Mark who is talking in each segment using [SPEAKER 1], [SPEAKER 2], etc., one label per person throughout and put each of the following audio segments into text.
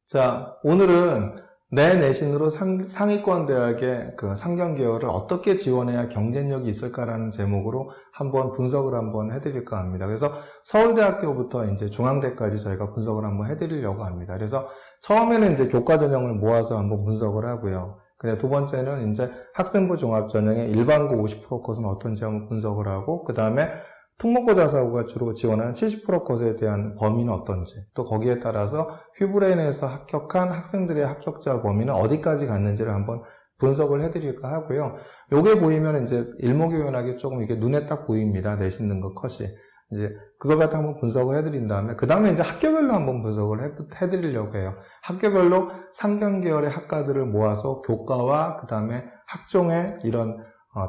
[SPEAKER 1] 자, 오늘은 내 내신으로 상위권 대학의 그 상경계열을 어떻게 지원해야 경쟁력이 있을까라는 제목으로 한번 분석을 한번 해드릴까 합니다. 그래서 서울대학교부터 이제 중앙대까지 저희가 분석을 한번 해드리려고 합니다. 그래서 처음에는 이제 교과 전형을 모아서 한번 분석을 하고요. 근데 두 번째는 이제 학생부 종합 전형의 일반고 50% 컷은 어떤지 한번 분석을 하고, 그 다음에 특목고 자사고가 주로 지원하는 70% 컷에 대한 범위는 어떤지, 또 거기에 따라서 휘브레인에서 합격한 학생들의 합격자 범위는 어디까지 갔는지를 한번 분석을 해드릴까 하고요. 요게 보이면 이제 일목요연하게 조금 이게 눈에 딱 보입니다. 내신 등급 컷이. 이제 그걸 갖다 한번 분석을 해드린 다음에 그 다음에 이제 학교별로 한번 분석을 해드리려고 해요. 학교별로 상경계열의 학과들을 모아서 교과와 그 다음에 학종의 이런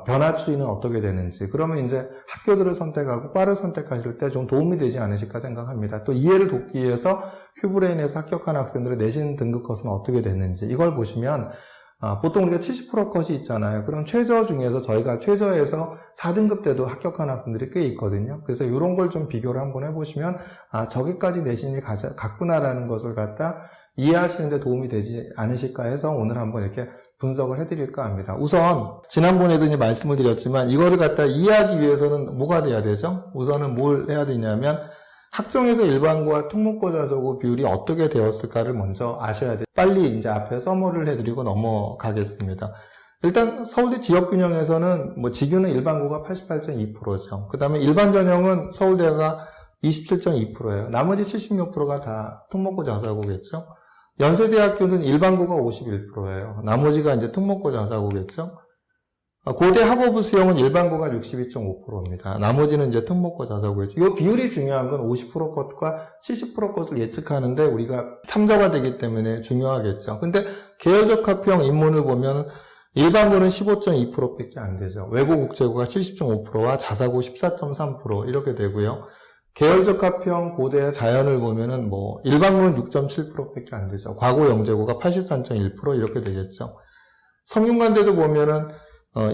[SPEAKER 1] 변화 추이는 어떻게 되는지, 그러면 이제 학교들을 선택하고 과를 선택하실 때 좀 도움이 되지 않으실까 생각합니다. 또 이해를 돕기 위해서 휘브레인에서 합격한 학생들의 내신 등급 컷은 어떻게 됐는지, 이걸 보시면 보통 우리가 70% 컷이 있잖아요. 그럼 최저 중에서 저희가 최저에서 4등급 때도 합격한 학생들이 꽤 있거든요. 그래서 이런 걸 좀 비교를 한번 해보시면 저기까지 내신이 갔구나라는 것을 갖다 이해하시는 데 도움이 되지 않으실까 해서 오늘 한번 이렇게 분석을 해드릴까 합니다. 우선 지난번에도 이제 말씀을 드렸지만 이거를 갖다 이해하기 위해서는 뭐가 돼야 되죠? 우선은 뭘 해야 되냐면 학종에서 일반고와 특목고 자사고 비율이 어떻게 되었을까를 먼저 아셔야 돼요. 빨리 이제 앞에 서머를 해드리고 넘어가겠습니다. 일단 서울대 지역균형에서는 지규는 일반고가 88.2%죠. 그 다음에 일반 전형은 서울대가 27.2%예요. 나머지 76%가 다 특목고 자사고겠죠. 연세대학교는 일반고가 51%예요. 나머지가 이제 특목고 자사고겠죠. 고대 학업부 수용은 일반고가 62.5%입니다. 나머지는 이제 특목고 자사고겠죠. 이 비율이 중요한 건 50% 컷과 70% 컷을 예측하는데 우리가 참조가 되기 때문에 중요하겠죠. 근데 계열적 합평 인문을 보면 일반고는 15.2%밖에 안 되죠. 외고 국제고가 70.5%와 자사고 14.3% 이렇게 되고요. 계열적 합평 고대 자연을 보면은 일반고는 6.7%밖에 안 되죠. 과고 영재고가 83.1% 이렇게 되겠죠. 성균관대도 보면은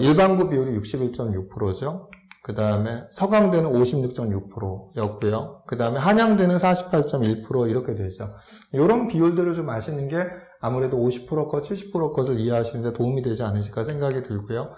[SPEAKER 1] 일반고 비율이 61.6%죠. 그 다음에 서강대는 56.6%였고요. 그 다음에 한양대는 48.1% 이렇게 되죠. 이런 비율들을 좀 아시는 게 아무래도 50% 컷, 70% 컷을 이해하시는 데 도움이 되지 않으실까 생각이 들고요.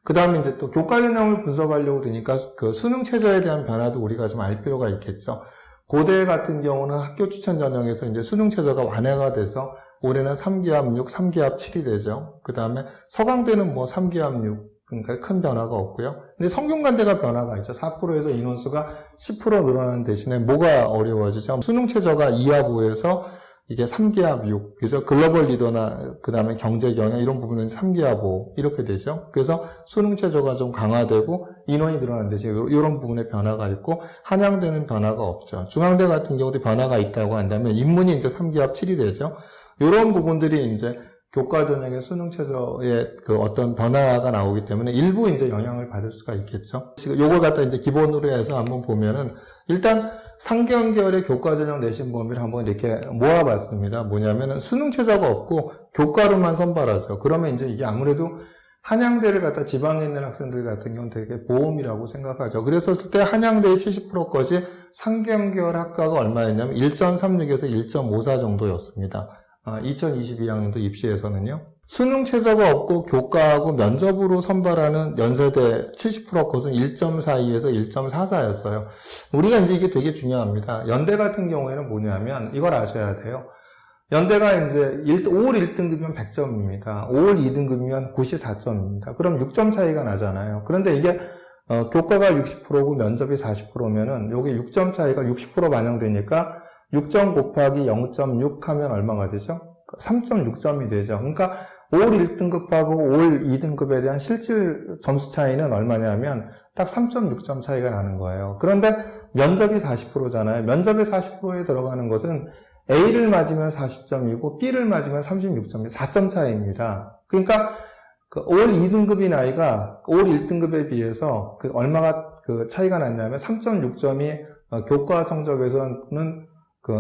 [SPEAKER 1] 그 다음에 이제 또 교과 전형을 분석하려고 드니까 그 수능 최저에 대한 변화도 우리가 좀 알 필요가 있겠죠. 고대 같은 경우는 학교 추천 전형에서 이제 수능 최저가 완화가 돼서 올해는 3기합 6, 3기합 7이 되죠. 그 다음에 서강대는 3기합 6, 그러니까 큰 변화가 없고요. 근데 성균관대가 변화가 있죠. 4%에서 인원수가 10% 늘어나는 대신에 뭐가 어려워지죠? 수능 최저가 2합 5에서 이게 3기합 6, 그래서 글로벌 리더나 그 다음에 경제 경영 이런 부분은 3기합 5 이렇게 되죠. 그래서 수능 최저가 좀 강화되고 인원이 늘어나는 대신에 이런 부분에 변화가 있고, 한양대는 변화가 없죠. 중앙대 같은 경우도 변화가 있다고 한다면 인문이 이제 3기합 7이 되죠. 이런 부분들이 이제 교과 전형의 수능 최저의 그 어떤 변화가 나오기 때문에 일부 이제 영향을 받을 수가 있겠죠. 요걸 갖다 이제 기본으로 해서 한번 보면은 일단 상경계열의 교과 전형 내신 범위를 한번 이렇게 모아봤습니다. 뭐냐면은 수능 최저가 없고 교과로만 선발하죠. 그러면 이제 이게 아무래도 한양대를 갖다 지방에 있는 학생들 같은 경우는 되게 보험이라고 생각하죠. 그랬었을 때 한양대의 70% 것이 상경계열 학과가 얼마였냐면 1.36에서 1.54 정도였습니다. 2022학년도 입시에서는요. 수능 최저가 없고 교과하고 면접으로 선발하는 연세대 70% 컷은 1.42에서 1.44였어요. 우리가 이제 이게 되게 중요합니다. 연대 같은 경우에는 뭐냐면 이걸 아셔야 돼요. 연대가 이제 5월 1등급이면 100점입니다. 5월 2등급이면 94점입니다. 그럼 6점 차이가 나잖아요. 그런데 이게 교과가 60%고 면접이 40%면은 요게 6점 차이가 60% 반영되니까 6점 곱하기 0.6 하면 얼마가 되죠? 3.6점이 되죠. 그러니까 5월 1등급하고 5월 2등급에 대한 실질 점수 차이는 얼마냐면 딱 3.6점 차이가 나는 거예요. 그런데 면접이 40%잖아요. 면접이 40%에 들어가는 것은 A를 맞으면 40점이고 B를 맞으면 36점이 4점 차이입니다. 그러니까 5월 2등급인 아이가 5월 1등급에 비해서 얼마가 차이가 났냐면 3.6점이 교과 성적에서는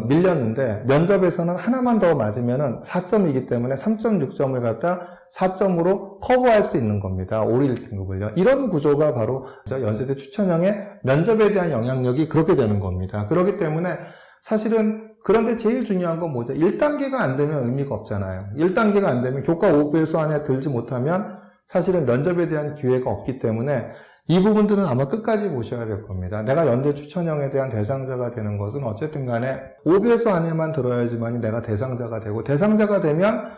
[SPEAKER 1] 밀렸는데 면접에서는 하나만 더 맞으면은 4점이기 때문에 3.6점을 갖다 4점으로 커버할 수 있는 겁니다. 5월 1등급을요. 이런 구조가 바로 연세대 추천형의 면접에 대한 영향력이 그렇게 되는 겁니다. 그렇기 때문에 사실은 그런데 제일 중요한 건 뭐죠? 1단계가 안 되면 의미가 없잖아요. 1단계가 안 되면 교과 5배수 안에 들지 못하면 사실은 면접에 대한 기회가 없기 때문에 이 부분들은 아마 끝까지 보셔야 될 겁니다. 내가 연대 추천형에 대한 대상자가 되는 것은 어쨌든 간에 5배수 안에만 들어야지만 내가 대상자가 되고, 대상자가 되면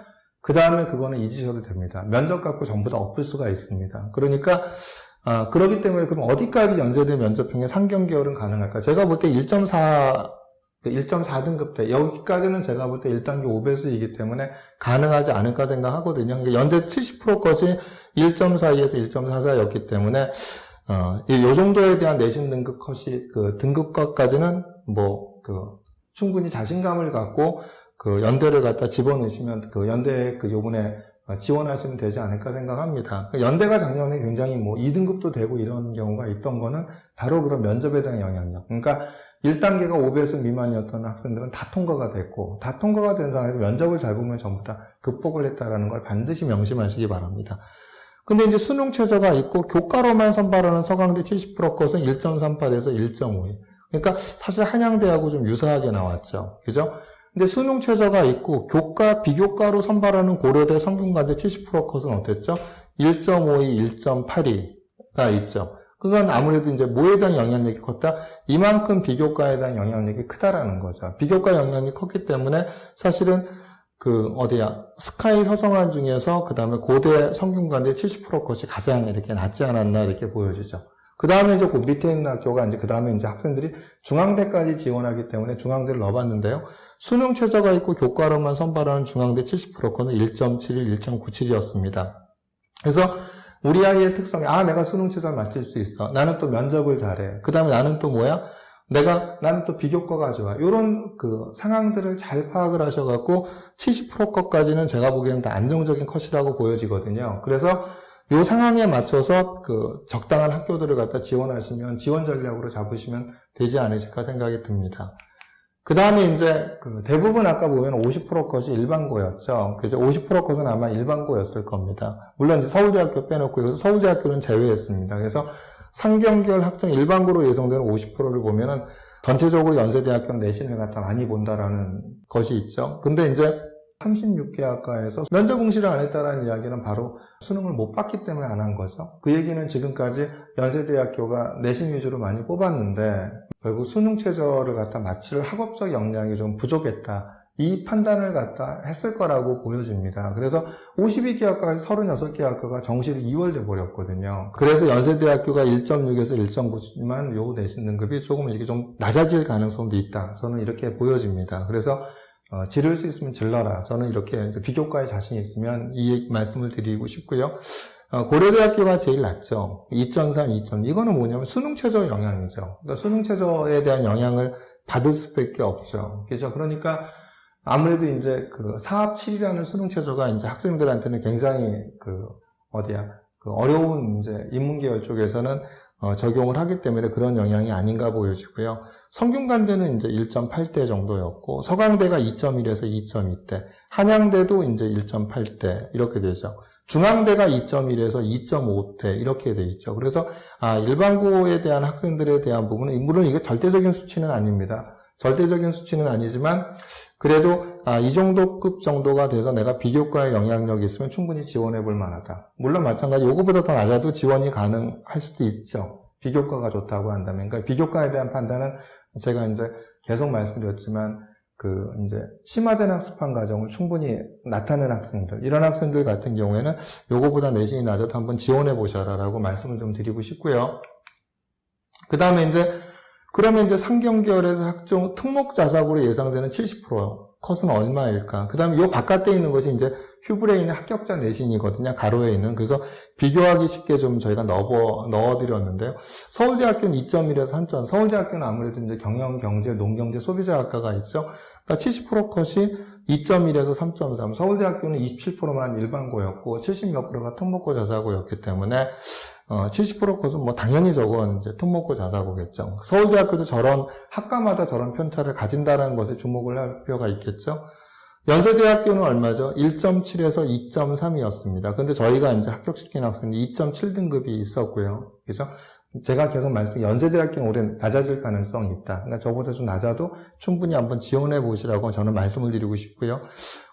[SPEAKER 1] 그 다음에 그거는 잊으셔도 됩니다. 면접 갖고 전부 다 엎을 수가 있습니다. 그러니까 그렇기 때문에 그럼 어디까지 연세대 면접형의 상경계열은 가능할까? 제가 볼 때 1.4등급 때 여기까지는 제가 볼 때 1단계 5배수이기 때문에 가능하지 않을까 생각하거든요. 그러니까 연대 70% 것이 1.42에서 1.44였기 때문에 이 정도에 대한 내신 등급 컷이 등급과까지는 충분히 자신감을 갖고 연대를 갖다 집어넣으시면 연대에 요번에 지원하시면 되지 않을까 생각합니다. 연대가 작년에 굉장히 2등급도 되고 이런 경우가 있던 거는 바로 그런 면접에 대한 영향력. 그러니까 1단계가 5배수 미만이었던 학생들은 다 통과가 됐고, 다 통과가 된 상황에서 면접을 잘 보면 전부 다 극복을 했다라는 걸 반드시 명심하시기 바랍니다. 근데 이제 수능 최저가 있고 교과로만 선발하는 서강대 70% 것은 1.38에서 1.52. 그러니까 사실 한양대하고 좀 유사하게 나왔죠. 그죠? 근데 수능 최저가 있고 교과, 비교과로 선발하는 고려대, 성균관대 70% 컷은 어땠죠? 1.52, 1.82가 있죠. 그건 아무래도 이제 뭐에 대한 영향력이 컸다? 이만큼 비교과에 대한 영향력이 크다라는 거죠. 비교과 영향력이 컸기 때문에 사실은 스카이 서성한 중에서 그 다음에 고대, 성균관대 70% 컷이 가장 이렇게 낮지 않았나 이렇게 보여지죠. 그 다음에 이제 그 밑에 있는 학교가 그 다음에 이제 학생들이 중앙대까지 지원하기 때문에 중앙대를 넣어봤는데요. 수능 최저가 있고 교과로만 선발하는 중앙대 70% 컷은 1.71, 1.97이었습니다. 그래서 우리 아이의 특성이, 내가 수능 최저를 맞출 수 있어. 나는 또 면접을 잘해. 그 다음에 나는 또 뭐야? 나는 또 비교과가 좋아. 이런 상황들을 잘 파악을 하셔갖고 70% 컷까지는 제가 보기에는 다 안정적인 컷이라고 보여지거든요. 그래서 이 상황에 맞춰서 적당한 학교들을 갖다 지원하시면, 지원 전략으로 잡으시면 되지 않으실까 생각이 듭니다. 그 다음에 이제 대부분 아까 보면 50% 컷이 일반고였죠. 그래서 50% 컷은 아마 일반고였을 겁니다. 물론 이제 서울대학교 빼놓고 여기서 서울대학교는 제외했습니다. 그래서 상경계열 학종 일반고로 예상되는 50%를 보면은 전체적으로 연세대학교는 내신을 갖다 많이 본다라는 것이 있죠. 근데 이제 36개 학과에서 면접 응시를 안 했다라는 이야기는 바로 수능을 못 봤기 때문에 안 한 거죠. 그 얘기는 지금까지 연세대학교가 내신 위주로 많이 뽑았는데 결국 수능 최저를 갖다 맞출 학업적 역량이 좀 부족했다. 이 판단을 갖다 했을 거라고 보여집니다. 그래서 52개 학과에서 36개 학과가 정시로 2월돼 버렸거든요. 그래서 연세대학교가 1.6에서 1.9지만 요 내신 등급이 조금 이게 좀 낮아질 가능성도 있다. 저는 이렇게 보여집니다. 그래서 지를 수 있으면 질러라. 저는 이렇게 비교과에 자신이 있으면 이 말씀을 드리고 싶고요. 고려대학교가 제일 낮죠. 2.3, 2.2. 이거는 뭐냐면 수능 최저 영향이죠. 그러니까 수능 최저에 대한 영향을 받을 수밖에 없죠. 그죠? 그러니까 아무래도 이제 사합 7이라는 수능 최저가 이제 학생들한테는 굉장히 어려운 이제 인문계열 쪽에서는 적용을 하기 때문에 그런 영향이 아닌가 보여지고요. 성균관대는 이제 1.8대 정도였고, 서강대가 2.1에서 2.2대, 한양대도 이제 1.8대, 이렇게 되죠. 중앙대가 2.1에서 2.5대, 이렇게 돼 있죠. 그래서, 일반고에 대한 학생들에 대한 부분은, 물론 이게 절대적인 수치는 아닙니다. 절대적인 수치는 아니지만, 그래도, 이 정도 급 정도가 돼서 내가 비교과에 영향력이 있으면 충분히 지원해 볼 만하다. 물론 마찬가지, 요거보다 더 낮아도 지원이 가능할 수도 있죠. 비교과가 좋다고 한다면. 그러니까 비교과에 대한 판단은 제가 이제 계속 말씀드렸지만, 이제 심화된 학습한 과정을 충분히 나타낸 학생들, 이런 학생들 같은 경우에는 요거보다 내신이 낮아도 한번 지원해 보셔라라고 말씀을 좀 드리고 싶고요. 그 다음에 그러면 이제 상경계열에서 학종 특목 자사고로 예상되는 70% 컷은 얼마일까? 그 다음에 요 바깥에 있는 것이 이제 휴브레에 있는 합격자 내신이거든요. 가로에 있는. 그래서 비교하기 쉽게 좀 저희가 넣어드렸는데요. 서울대학교는 2.1에서 3.0. 서울대학교는 아무래도 이제 경영, 경제, 농경제, 소비자학과가 있죠. 그러니까 70% 컷이 2.1에서 3.3. 서울대학교는 27%만 일반고였고 70몇 프로가 특목고 자사고였기 때문에 70% 컷은 당연히 저건 이제 특목고 자사고겠죠. 서울대학교도 저런 학과마다 저런 편차를 가진다는 것에 주목을 할 필요가 있겠죠. 연세대학교는 얼마죠? 1.7에서 2.3이었습니다. 근데 저희가 이제 합격시킨 학생이 2.7등급이 있었고요. 그죠? 제가 계속 말씀드린 연세대학교는 올해 낮아질 가능성이 있다. 그러니까 저보다 좀 낮아도 충분히 한번 지원해 보시라고 저는 말씀을 드리고 싶고요.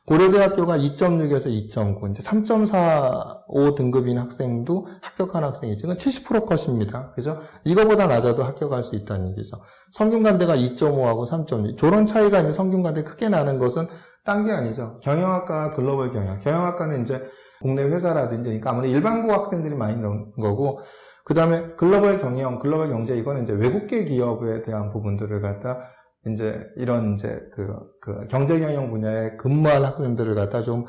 [SPEAKER 1] 고려대학교가 2.6에서 2.9, 이제 3.45 등급인 학생도 합격한 학생이 지금 70% 컷입니다. 그죠? 이거보다 낮아도 합격할 수 있다는 얘기죠. 성균관대가 2.5하고 3.6. 저런 차이가 이제 성균관대 크게 나는 것은 딴 게 아니죠. 경영학과, 글로벌 경영. 경영학과는 이제 국내 회사라든지, 그러니까 아무래도 일반고 학생들이 많이 넣은 거고, 그 다음에 글로벌 경영, 글로벌 경제, 이거는 이제 외국계 기업에 대한 부분들을 갖다 이제 이런 이제 그 경제 경영 분야에 근무할 학생들을 갖다 좀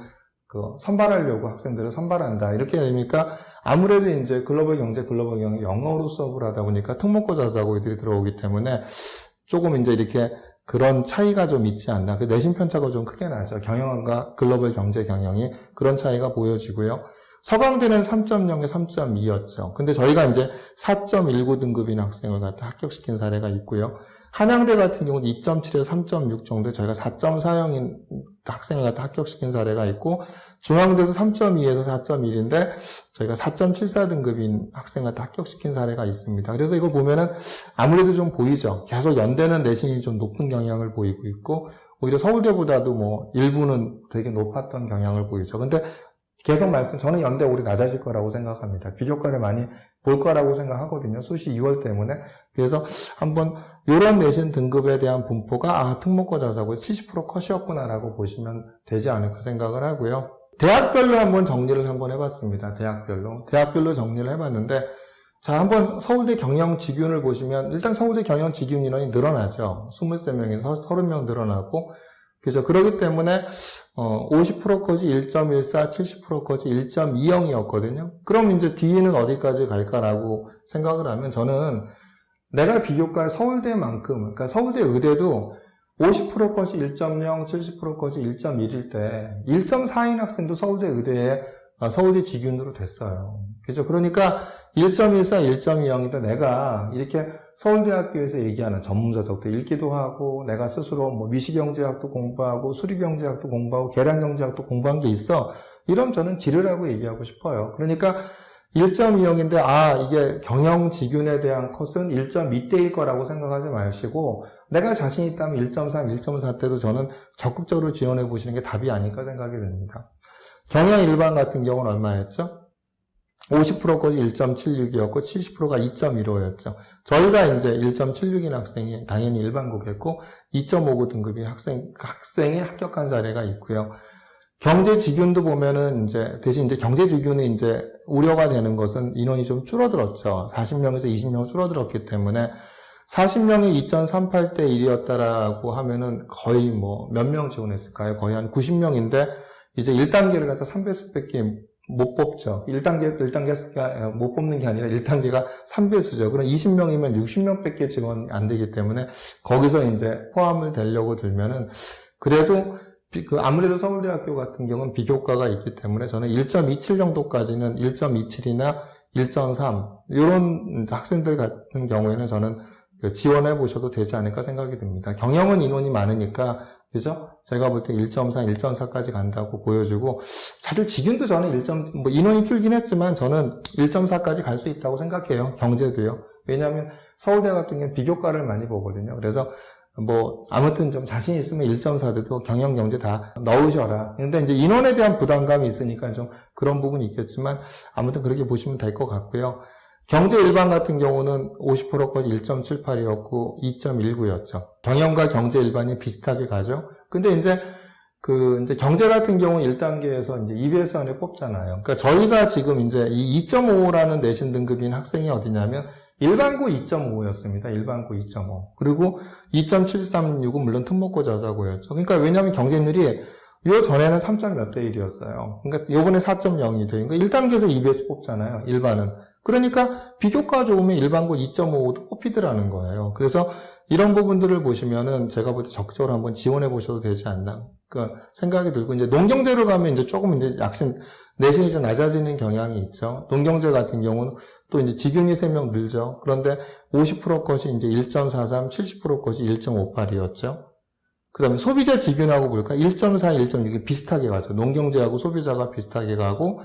[SPEAKER 1] 선발하려고 학생들을 선발한다. 이렇게 되니까 아무래도 이제 글로벌 경제, 글로벌 경영 영어로 수업을 하다 보니까 특목고 자사고 애들이 들어오기 때문에 조금 이제 이렇게 그런 차이가 좀 있지 않나. 그 내신 편차가 좀 크게 나죠. 경영과 글로벌 경제 경영이 그런 차이가 보여지고요. 서강대는 3.0에 3.2였죠. 근데 저희가 이제 4.19 등급인 학생을 갖다 합격시킨 사례가 있고요. 한양대 같은 경우는 2.7에서 3.6 정도 저희가 4.40인 학생을 갖다 합격시킨 사례가 있고, 중앙대도 3.2에서 4.1인데 저희가 4.74 등급인 학생을 갖다 합격시킨 사례가 있습니다. 그래서 이걸 보면은 아무래도 좀 보이죠. 계속 연대는 내신이 좀 높은 경향을 보이고 있고, 오히려 서울대보다도 뭐 일부는 되게 높았던 경향을 보이죠. 근데 계속 저는 연대 올해 낮아질 거라고 생각합니다. 비교과를 많이 볼 거라고 생각하거든요. 수시 2월 때문에. 그래서 한번 이런 내신 등급에 대한 분포가 특목고 자사고 70% 컷이었구나라고 보시면 되지 않을까 생각을 하고요. 대학별로 한번 정리를 한번 해봤습니다. 대학별로 정리를 해봤는데, 자, 한번 서울대 경영 직윤을 보시면 일단 서울대 경영 직윤 인원이 늘어나죠. 23명에서 30명 늘어나고, 그죠. 그렇기 때문에 50% 컷이 1.14, 70% 컷이 1.20이었거든요. 그럼 이제 뒤는 어디까지 갈까라고 생각을 하면, 저는 내가 비교과 서울대만큼, 그러니까 서울대 의대도 50% 컷이 1.0, 70% 컷이 1.1일 때 1.4인 학생도 서울대 의대에 서울대 직윤으로 됐어요. 그죠. 그러니까 1.14, 1.20인데 내가 이렇게 서울대학교에서 얘기하는 전문서적도 읽기도 하고, 내가 스스로 뭐 미시경제학도 공부하고, 수리경제학도 공부하고, 계량경제학도 공부한 게 있어. 이러면 저는 지르라고 얘기하고 싶어요. 그러니까 1.20인데, 이게 경영직윤에 대한 컷은 1.2대일 거라고 생각하지 마시고, 내가 자신 있다면 1.3, 1.4 때도 저는 적극적으로 지원해 보시는 게 답이 아닐까 생각이 듭니다. 경영 일반 같은 경우는 얼마였죠? 50% 컷이 1.76이었고 70%가 2.15였죠. 저희가 이제 1.76인 학생이 당연히 일반고겠고 2.59 등급의 학생이 합격한 사례가 있고요. 경제 직윤도 보면은 대신 경제 직윤이 우려가 되는 것은 인원이 좀 줄어들었죠. 40명에서 20명 줄어들었기 때문에 40명이 2.38대 1이었다라고 하면은 거의 몇 명 지원했을까요? 거의 한 90명인데 이제 1단계를 갖다 3배수밖에 못 뽑죠. 1단계가 못 뽑는 게 아니라 1단계가 3배수죠. 그럼 20명이면 60명밖에 지원이 안 되기 때문에 거기서 포함을 되려고 들면은 그래도 아무래도 서울대학교 같은 경우는 비교과가 있기 때문에 저는 1.27 정도까지는 1.27이나 1.3 이런 학생들 같은 경우에는 저는 지원해 보셔도 되지 않을까 생각이 듭니다. 경영은 인원이 많으니까 그죠? 제가 볼 때 1.4, 1.4까지 간다고 보여지고, 사실 직윤도 저는 인원이 줄긴 했지만 저는 1.4까지 갈 수 있다고 생각해요. 경제도요. 왜냐하면 서울대 같은 경우는 비교과를 많이 보거든요. 그래서 아무튼 좀 자신 있으면 1.4대도 경영, 경제 다 넣으셔라. 근데 이제 인원에 대한 부담감이 있으니까 좀 그런 부분이 있겠지만, 아무튼 그렇게 보시면 될 것 같고요. 경제 일반 같은 경우는 50%까지 1.78이었고 2.19였죠. 경영과 경제 일반이 비슷하게 가죠. 근데 이제 경제 같은 경우는 1단계에서 2배수 안에 뽑잖아요. 그러니까 저희가 지금 이 2.5라는 내신 등급인 학생이 어디냐면 일반고 2.5였습니다. 일반고 2.5. 그리고 2.736은 물론 특목고 자사고였죠. 그러니까 왜냐하면 경쟁률이 요 전에는 3.몇 대 1이었어요. 그러니까 요번에 4.0이 돼요. 그러니까 1단계에서 2배수 뽑잖아요. 일반은. 그러니까 비교과 좋으면 일반고 2.5도 뽑히더라는 거예요. 그래서 이런 부분들을 보시면은 제가 볼 때 적극적으로 한번 지원해 보셔도 되지 않나 생각이 들고, 농경제로 가면 조금 내신이 좀 낮아지는 경향이 있죠. 농경제 같은 경우는 또 직윤이 3명 늘죠. 그런데 50% 컷이 1.43, 70% 컷이 1.58이었죠. 그 다음에 소비자 직윤하고 볼까? 1.4, 1.6이 비슷하게 가죠. 농경제하고 소비자가 비슷하게 가고,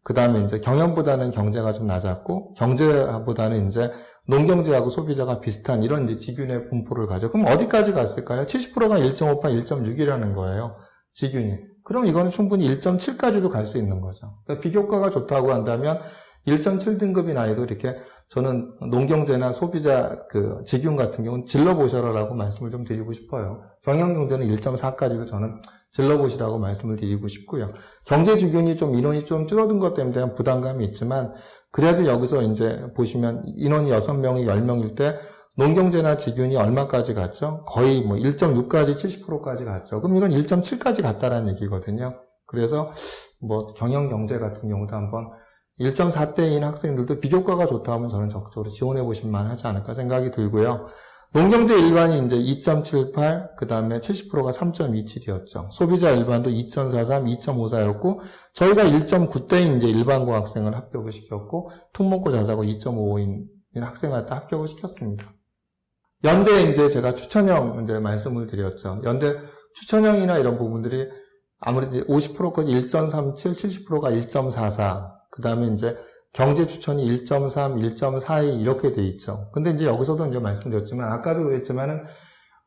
[SPEAKER 1] 그 다음에 이제 경영보다는 경제가 좀 낮았고, 경제보다는 이제 농경제하고 소비자가 비슷한 이런 이제 지균의 분포를 가져. 그럼 어디까지 갔을까요? 70%가 1.58, 1.6이라는 거예요. 지균이. 그럼 이거는 충분히 1.7까지도 갈 수 있는 거죠. 그러니까 비교과가 좋다고 한다면 1.7등급인 아이도 이렇게 저는 농경제나 소비자 그 지균 같은 경우는 질러보셔라라고 말씀을 좀 드리고 싶어요. 경영경제는 1.4까지도 저는 질러보시라고 말씀을 드리고 싶고요. 경제주균이 좀 인원이 좀 줄어든 것 때문에 대한 부담감이 있지만 그래도 여기서 이제 보시면 인원이 6명이 10명일 때 농경제나 지균이 얼마까지 갔죠? 거의 뭐 1.6까지 70%까지 갔죠. 그럼 이건 1.7까지 갔다라는 얘기거든요. 그래서 뭐 경영경제 같은 경우도 한번 1.4대인 학생들도 비교과가 좋다 하면 저는 적극적으로 지원해 보실 만하지 않을까 생각이 들고요. 농경제 일반이 이제 2.78, 그 다음에 70%가 3.27이었죠. 소비자 일반도 2.43, 2.54였고, 저희가 1.9대인 이제 일반고 학생을 합격을 시켰고, 특목고 자사고 2.55인 학생을 다 합격을 시켰습니다. 연대 이제 제가 추천형 이제 말씀을 드렸죠. 연대 추천형이나 이런 부분들이 아무래도 50%까지 1.37, 70%가 1.44, 그 다음에 이제 경제 추천이 1.3, 1.42 이렇게 돼 있죠. 근데 이제 여기서도 이제 말씀드렸지만, 아까도 그랬지만은,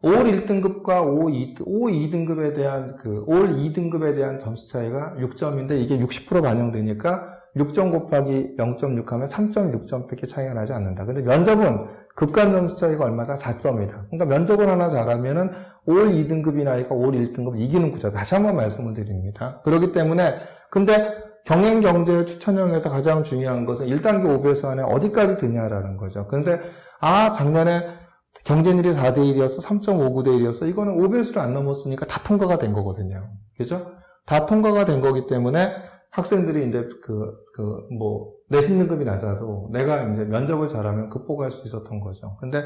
[SPEAKER 1] 올 1등급과 올 2등급에 대한, 올 2등급에 대한 점수 차이가 6점인데, 이게 60% 반영되니까, 6점 곱하기 0.6 하면 3.6점밖에 차이가 나지 않는다. 근데 면접은 극간 점수 차이가 얼마다? 4점이다. 그러니까 면접을 하나 잘하면은, 올 2등급인 아이가 올 1등급 이기는 구조. 다시 한번 말씀을 드립니다. 그렇기 때문에, 근데, 경영경제 추천형에서 가장 중요한 것은 1단계 5배수 안에 어디까지 드냐라는 거죠. 그런데 작년에 경쟁률이 4대1이었어, 3.59대1이었어. 이거는 5배수를 안 넘었으니까 다 통과가 된 거거든요. 그죠? 다 통과가 된 거기 때문에 학생들이 이제 내신 등급이 낮아도 내가 이제 면접을 잘하면 극복할 수 있었던 거죠. 근데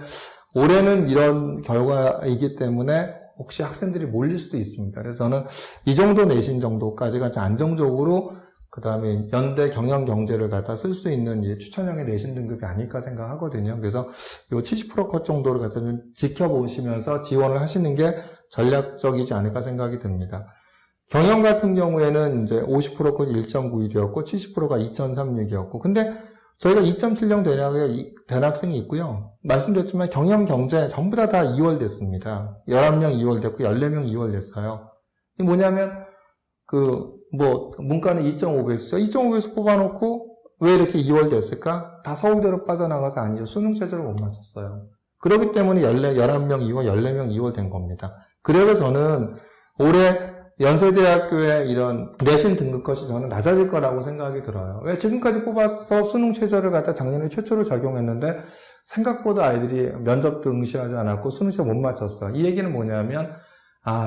[SPEAKER 1] 올해는 이런 결과이기 때문에 혹시 학생들이 몰릴 수도 있습니다. 그래서 저는 이 정도 내신 정도까지가 안정적으로 그 다음에 연대 경영경제를 갖다 쓸 수 있는 이 추천형의 내신 등급이 아닐까 생각하거든요. 그래서 이 70% 컷 정도를 갖다 좀 지켜보시면서 지원을 하시는 게 전략적이지 않을까 생각이 듭니다. 경영 같은 경우에는 이제 50% 컷 1.91이었고 70%가 2.36이었고 근데 저희가 2.70 된 학생이 있고요. 말씀드렸지만 경영경제 전부 다 2월 됐습니다. 11명 2월 됐고 14명 2월 됐어요. 이게 뭐냐면 문과는 2.5배수죠. 2.5배수 뽑아놓고 왜 이렇게 2월 됐을까? 다 서울대로 빠져나가서 아니죠. 수능 체제를 못 맞췄어요. 그렇기 때문에 11명 2월, 14명 2월 된 겁니다. 그래서 저는 올해 연세대학교의 이런 내신 등급컷이 저는 낮아질 거라고 생각이 들어요. 왜 지금까지 뽑아서 수능 최저를 갖다 작년에 최초로 적용했는데 생각보다 아이들이 면접도 응시하지 않았고 수능 최저 못 맞췄어. 이 얘기는 뭐냐면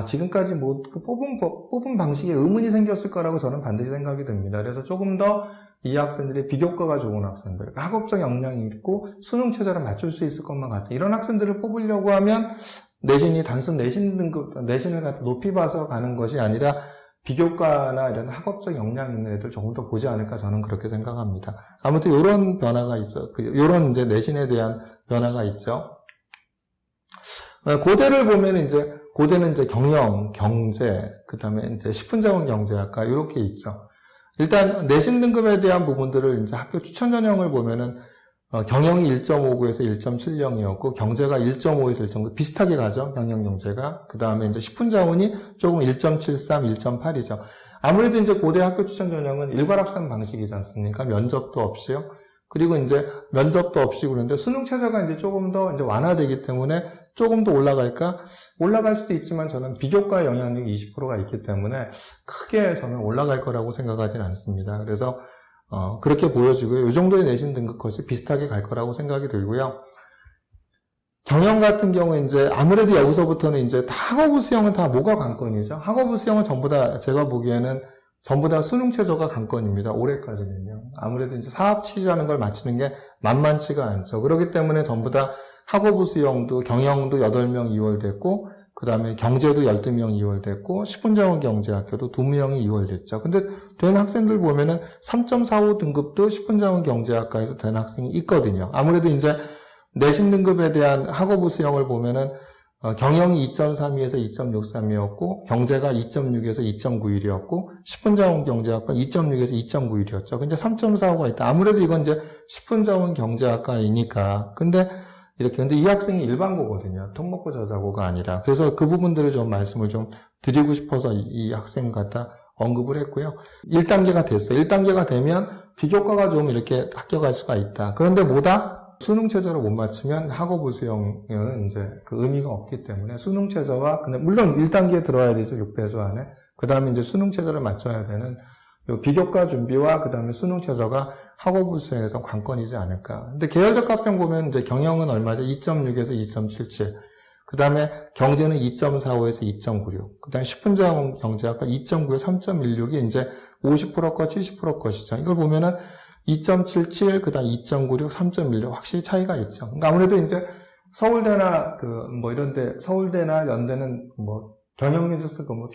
[SPEAKER 1] 지금까지 뽑은 방식에 의문이 생겼을 거라고 저는 반드시 생각이 듭니다. 그래서 조금 더 이 학생들이 비교과가 좋은 학생들, 학업적 역량이 있고 수능 최저를 맞출 수 있을 것만 같아. 이런 학생들을 뽑으려고 하면 내신이 단순 내신 등급, 내신을 갖다 높이 봐서 가는 것이 아니라 비교과나 이런 학업적 역량 있는 애들 조금 더 보지 않을까 저는 그렇게 생각합니다. 아무튼 이런 변화가 있어. 이런 이제 내신에 대한 변화가 있죠. 고대를 보면 고대는 이제 경영, 경제, 그 다음에 이제 식품자원 경제학과 이렇게 있죠. 일단 내신 등급에 대한 부분들을 이제 학교 추천 전형을 보면은 경영이 1.59에서 1.70이었고 경제가 1.5에서 1.9 비슷하게 가죠. 경영 경제가. 그 다음에 이제 식품자원이 조금 1.73, 1.8이죠. 아무래도 이제 고대 학교 추천 전형은 일괄합산 방식이지 않습니까? 면접도 없이요. 그리고 이제 면접도 없이 그런데 수능 최저가 이제 조금 더 이제 완화되기 때문에 조금 더 올라갈까? 올라갈 수도 있지만 저는 비교과 영향력이 20%가 있기 때문에 크게 저는 올라갈 거라고 생각하진 않습니다. 그래서 그렇게 보여지고요. 이 정도의 내신 등급컷이 비슷하게 갈 거라고 생각이 들고요. 경영 같은 경우에 이제 아무래도 여기서부터는 이제 다 학업부 수형은 다 뭐가 관건이죠? 학업부 수형은 전부 다 제가 보기에는 전부 다 수능 최저가 관건입니다. 올해까지는요. 아무래도 이제 사업치라는 걸 맞추는 게 만만치가 않죠. 그렇기 때문에 전부 다 학업부 수형도 경영도 8명 2월 됐고 그 다음에 경제도 12명 2월 됐고 식품자원 경제학교도 2명이 2월 됐죠. 근데 된 학생들 보면은 3.45 등급도 식품자원 경제학과에서 된 학생이 있거든요. 아무래도 이제 내신 등급에 대한 학업부 수형을 보면은 경영이 2.32에서 2.63이었고, 경제가 2.6에서 2.91이었고, 10분 자원 경제학과 2.6에서 2.91이었죠. 근데 3.45가 있다. 아무래도 이건 이제 10분 자원 경제학과이니까. 근데 이 학생이 일반고거든요. 특목고 자사고가 아니라. 그래서 그 부분들을 좀 말씀을 좀 드리고 싶어서 이 학생 갖다 언급을 했고요. 1단계가 됐어요. 1단계가 되면 비교과가 좀 이렇게 합격할 수가 있다. 그런데 뭐다? 수능 최저를 못 맞추면 학업 수용은 이제 그 의미가 없기 때문에 수능 최저와, 근데 물론 1단계에 들어야 되죠. 6배수 안에. 그 다음에 이제 수능 최저를 맞춰야 되는 요 비교과 준비와 그 다음에 수능 최저가 학업 수용에서 관건이지 않을까. 근데 계열적 합평 보면 이제 경영은 얼마죠? 2.6에서 2.77. 그 다음에 경제는 2.45에서 2.96. 그 다음에 10분 자원 경제학과 2.9에서 3.16이 이제 50%과 70% 것이죠. 이걸 보면은 2.77, 그 다음 2.96, 3.16 확실히 차이가 있죠. 그러니까 아무래도 이제 서울대나 이런데, 서울대나 연대는 경영을 쓰고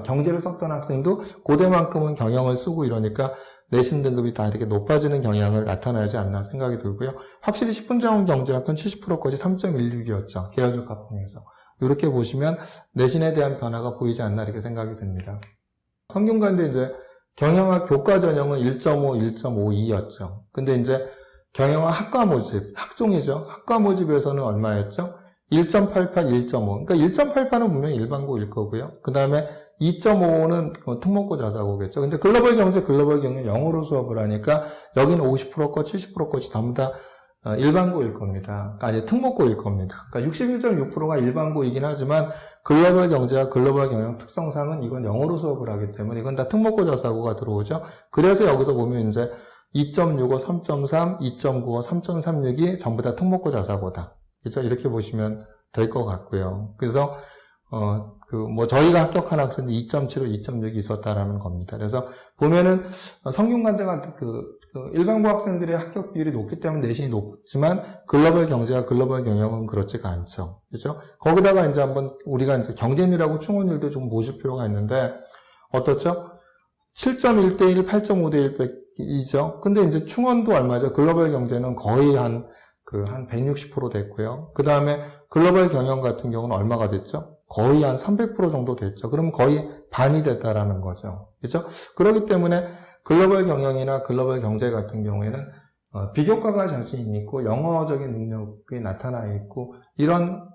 [SPEAKER 1] 경제를 썼던 학생도 고대만큼은 경영을 쓰고 이러니까 내신 등급이 다 이렇게 높아지는 경향을 나타나지 않나 생각이 들고요. 확실히 10분 자원 경제학은 70%까지 3.16이었죠. 계열적 합평에서. 이렇게 보시면 내신에 대한 변화가 보이지 않나 이렇게 생각이 듭니다. 성균관대 이제 경영학 교과 전형은 1.5, 1.52였죠. 근데 이제 경영학 학과 모집, 학종이죠. 학과 모집에서는 얼마였죠? 1.88, 1.5. 그러니까 1.88은 분명히 일반고일 거고요. 그 다음에 2.55는 특목고 자사고겠죠. 근데 글로벌 경제, 글로벌 경영 영어로 수업을 하니까 여기는 50%거, 70%거치 전부 다 일반고일 겁니다. 그러니까 아니 특목고일 겁니다. 그러니까 61.6%가 일반고이긴 하지만 글로벌 경제와 글로벌 경영 특성상은 이건 영어로 수업을 하기 때문에 이건 다 특목고 자사고가 들어오죠. 그래서 여기서 보면 이제 2.65, 3.3, 2.95, 3.36이 전부 다 특목고 자사고다. 그렇죠? 이렇게 보시면 될 것 같고요. 그래서 저희가 합격한 학생들 2.75, 2.6이 있었다라는 겁니다. 그래서 보면은 성균관대가 일반고 학생들의 합격 비율이 높기 때문에 내신이 높지만 글로벌 경제와 글로벌 경영은 그렇지가 않죠. 그렇죠? 거기다가 이제 한번 우리가 이제 경쟁률하고 충원율도 좀 보실 필요가 있는데 어떻죠? 7.1대1, 8.5대1 이죠. 근데 이제 충원도 얼마죠? 글로벌 경제는 거의 한 160% 됐고요. 그 다음에 글로벌 경영 같은 경우는 얼마가 됐죠? 거의 한 300% 정도 됐죠. 그럼 거의 반이 됐다라는 거죠. 그렇죠? 그렇기 때문에 글로벌 경영이나 글로벌 경제 같은 경우에는 비교과가 자신 있고 영어적인 능력이 나타나 있고 이런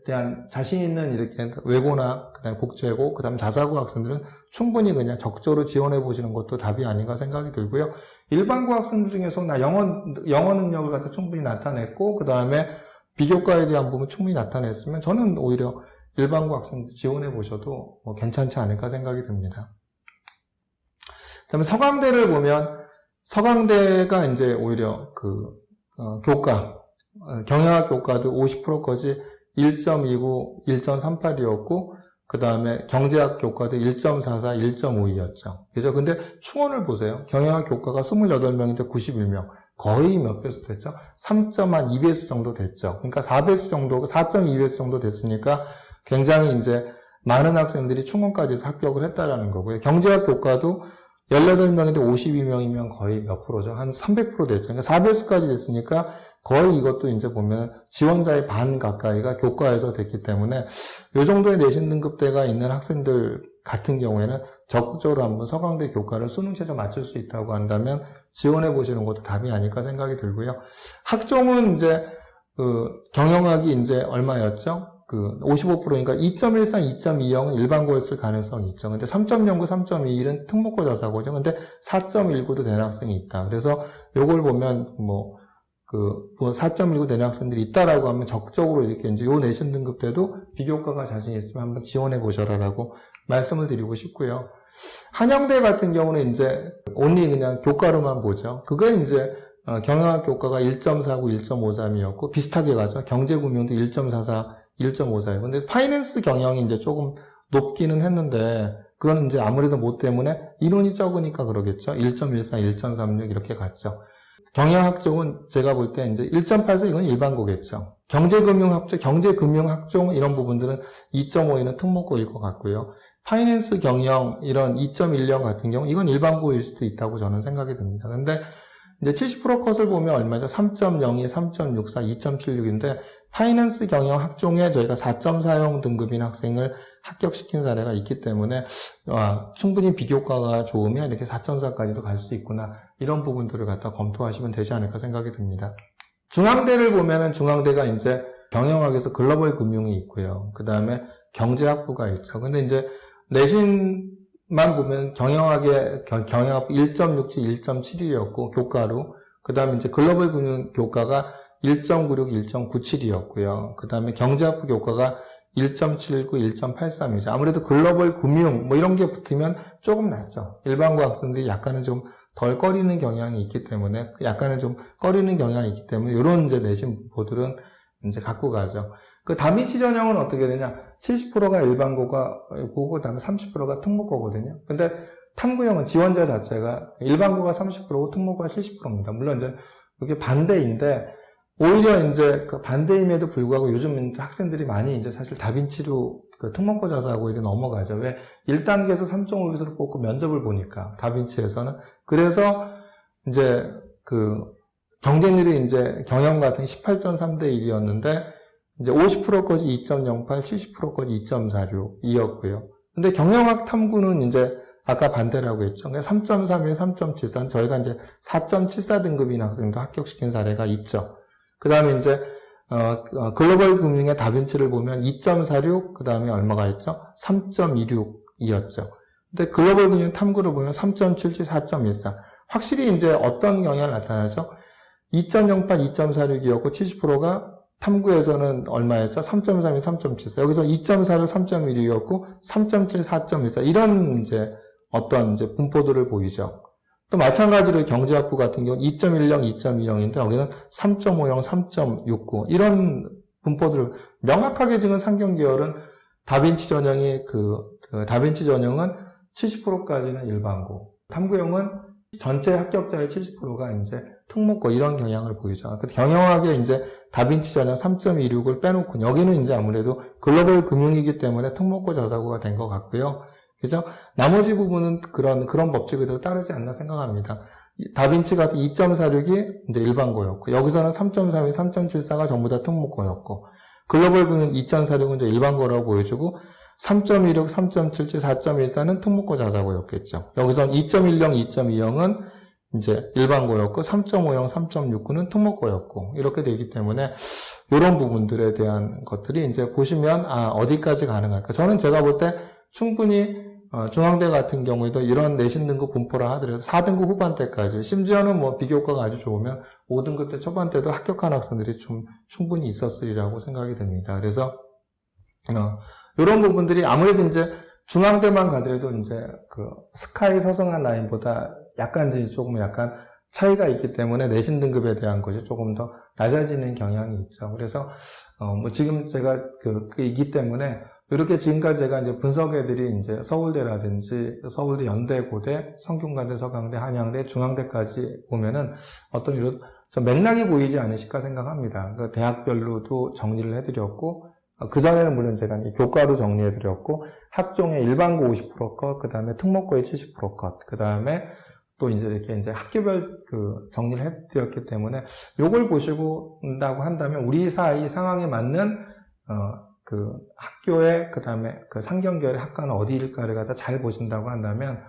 [SPEAKER 1] 대한 자신 있는 이렇게 외고나 그다음에 국제고 그다음에 자사고 학생들은 충분히 그냥 적극적으로 지원해 보시는 것도 답이 아닌가 생각이 들고요. 일반고 학생들 중에서 나 영어 능력을 갖다 충분히 나타냈고 그다음에 비교과에 대한 부분 충분히 나타냈으면 저는 오히려 일반고 학생들 지원해 보셔도 괜찮지 않을까 생각이 듭니다. 그다음에 서강대를 보면 서강대가 이제 오히려 교과 경영학 교과도 50%까지 1.29, 1.38이었고 그 다음에 경제학 교과도 1.44, 1.52였죠. 그래서 근데 충원을 보세요. 경영학 교과가 28명인데 91명. 거의 몇 배수 됐죠? 3.2배수 정도 됐죠. 그러니까 4배수 정도, 4.2배수 정도 됐으니까 굉장히 이제 많은 학생들이 충원까지 해서 합격을 했다라는 거고요. 경제학 교과도 18명인데 52명이면 거의 몇 프로죠? 한 300% 됐죠. 그러니까 4배수까지 됐으니까 거의 이것도 이제 보면 지원자의 반 가까이가 교과에서 됐기 때문에 이 정도의 내신 등급대가 있는 학생들 같은 경우에는 적극적으로 한번 서강대 교과를 수능 최저 맞출 수 있다고 한다면 지원해 보시는 것도 답이 아닐까 생각이 들고요. 학종은 이제 경영학이 이제 얼마였죠? 55%니까 2.13, 2.20은 일반고였을 가능성이 있죠. 근데 3.09, 3.21은 특목고 자사고죠. 근데 4.19도 되는 학생이 있다. 그래서 요걸 보면 4.19 되는 학생들이 있다라고 하면 적극적으로 이렇게 이제 요 내신 등급 때도 비교과가 자신 있으면 한번 지원해 보셔라라고 말씀을 드리고 싶고요. 한영대 같은 경우는 이제 온리 그냥 교과로만 보죠. 그게 이제 경영학 교과가 1.49, 1.53이었고 비슷하게 가죠. 경제금융도 1.44, 1.54예요. 근데 파이낸스 경영이 이제 조금 높기는 했는데 그건 이제 아무래도 뭐 때문에 인원이 적으니까 그러겠죠. 1.14, 1.36 이렇게 갔죠. 경영학 쪽은 제가 볼 때 이제 1.84 이건 일반고겠죠. 경제금융학종 이런 부분들은 2.52는 특목고일 것 같고요. 파이낸스 경영 이런 2.10 같은 경우 이건 일반고일 수도 있다고 저는 생각이 듭니다. 근데 이제 70% 컷을 보면 얼마죠? 3.02, 3.64, 2.76인데 파이낸스 경영 학종에 저희가 4.40 등급인 학생을 합격시킨 사례가 있기 때문에 충분히 비교과가 좋으면 이렇게 4.4까지도 갈 수 있구나. 이런 부분들을 갖다 검토하시면 되지 않을까 생각이 듭니다. 중앙대를 보면은 중앙대가 이제 경영학에서 글로벌 금융이 있고요. 그 다음에 경제학부가 있죠. 근데 이제 내신만 보면 경영학 1.67, 1.71이었고 교과로, 그 다음에 이제 글로벌 금융 교과가 1.96, 1.97이었고요. 그 다음에 경제학부 교과가 1.79, 1.83이죠. 아무래도 글로벌 금융 뭐 이런 게 붙으면 조금 낫죠. 일반고 학생들이 약간은 좀 덜 꺼리는 경향이 있기 때문에, 이런 이제 내신 보들은 이제 갖고 가죠. 그 다빈치 전형은 어떻게 되냐? 70%가 일반고고, 그다음에 30%가 특목고거든요. 근데 탐구형은 지원자 자체가 일반고가 30%고 특목고가 70%입니다. 물론 이제 이게 반대인데, 오히려 이제 그 반대임에도 불구하고 요즘 학생들이 많이 이제 사실 다빈치로 그 특목고 자사하고 이렇게 넘어가죠. 왜? 1단계에서 3.5기술을 뽑고 면접을 보니까, 다빈치에서는. 그래서 이제 그 경쟁률이 이제 경영 같은 18.3대 1이었는데, 이제 50%까지 2.08, 70%까지 2.46이었고요. 근데 경영학 탐구는 이제 아까 반대라고 했죠. 3.31, 3.74는 저희가 이제 4.74 등급인 학생도 합격시킨 사례가 있죠. 그 다음에 이제, 글로벌 금융의 다빈치를 보면 2.46, 그 다음에 얼마가 있죠? 3.26이었죠. 근데 글로벌 금융 탐구를 보면 3.77, 4.14. 확실히 이제 어떤 경향을 나타나죠? 2.08, 2.46이었고 70%가 탐구에서는 얼마였죠? 3.32, 3.74. 여기서 2.46, 3.16이었고 3.7, 4.14. 이런 이제 어떤 이제 분포들을 보이죠. 또 마찬가지로 경제학부 같은 경우는 2.10, 2.20인데 여기는 3.50, 3.69 이런 분포들을 명확하게 지금 상경계열은 다빈치 전형이 다빈치 전형은 70%까지는 일반고, 탐구형은 전체 합격자의 70%가 이제 특목고 이런 경향을 보이죠. 경영학에 이제 다빈치 전형 3.26을 빼놓고 여기는 이제 아무래도 글로벌 금융이기 때문에 특목고 자사고가 된 것 같고요. 그죠? 나머지 부분은 그런 법칙 그대로 따르지 않나 생각합니다. 다빈치 같은 2.46이 이제 일반고였고, 여기서는 3.32, 3.74가 전부 다 특목고였고, 글로벌 금융 2.46은 이제 일반고라고 보여주고, 3.16, 3.77, 4.14는 특목고 자사고였겠죠. 여기선 2.10, 2.20은 이제 일반고였고, 3.50, 3.69는 특목고였고, 이렇게 되기 때문에, 이런 부분들에 대한 것들이 이제 보시면, 어디까지 가능할까. 저는 제가 볼 때 충분히 중앙대 같은 경우에도 이런 내신 등급 분포라 하더라도 4등급 후반대까지, 심지어는 뭐 비교과가 아주 좋으면 5등급 때 초반대도 합격한 학생들이 좀 충분히 있었으리라고 생각이 됩니다. 그래서 이런 부분들이 아무래도 이제 중앙대만 가더라도 이제 그 스카이 서성한 라인보다 약간 차이가 있기 때문에 내신 등급에 대한 것이 조금 더 낮아지는 경향이 있죠. 그래서 뭐 지금 제가 이기 때문에 이렇게 지금까지 제가 이제 분석애들이 이제 서울대라든지 서울대, 연대, 고대, 성균관대, 서강대, 한양대, 중앙대까지 보면은 어떤 이런 좀 맥락이 보이지 않으실까 생각합니다. 그 대학별로도 정리를 해드렸고, 그 전에는 물론 제가 교과로 정리해드렸고, 학종의 일반고 50% 컷, 그 다음에 특목고의 70% 컷, 그 다음에 또 이렇게 정리를 해드렸기 때문에 요걸 보시고다고 한다면 우리 사이 상황에 맞는 학교의 그 다음에 상경계열의 학과는 어디일까를 갖다 잘 보신다고 한다면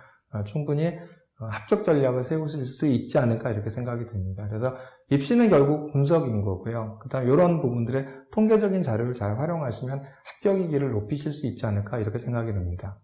[SPEAKER 1] 충분히 합격 전략을 세우실 수 있지 않을까 이렇게 생각이 듭니다. 그래서 입시는 결국 분석인 거고요. 그 다음에 이런 부분들의 통계적인 자료를 잘 활용하시면 합격의 길을 높이실 수 있지 않을까 이렇게 생각이 듭니다.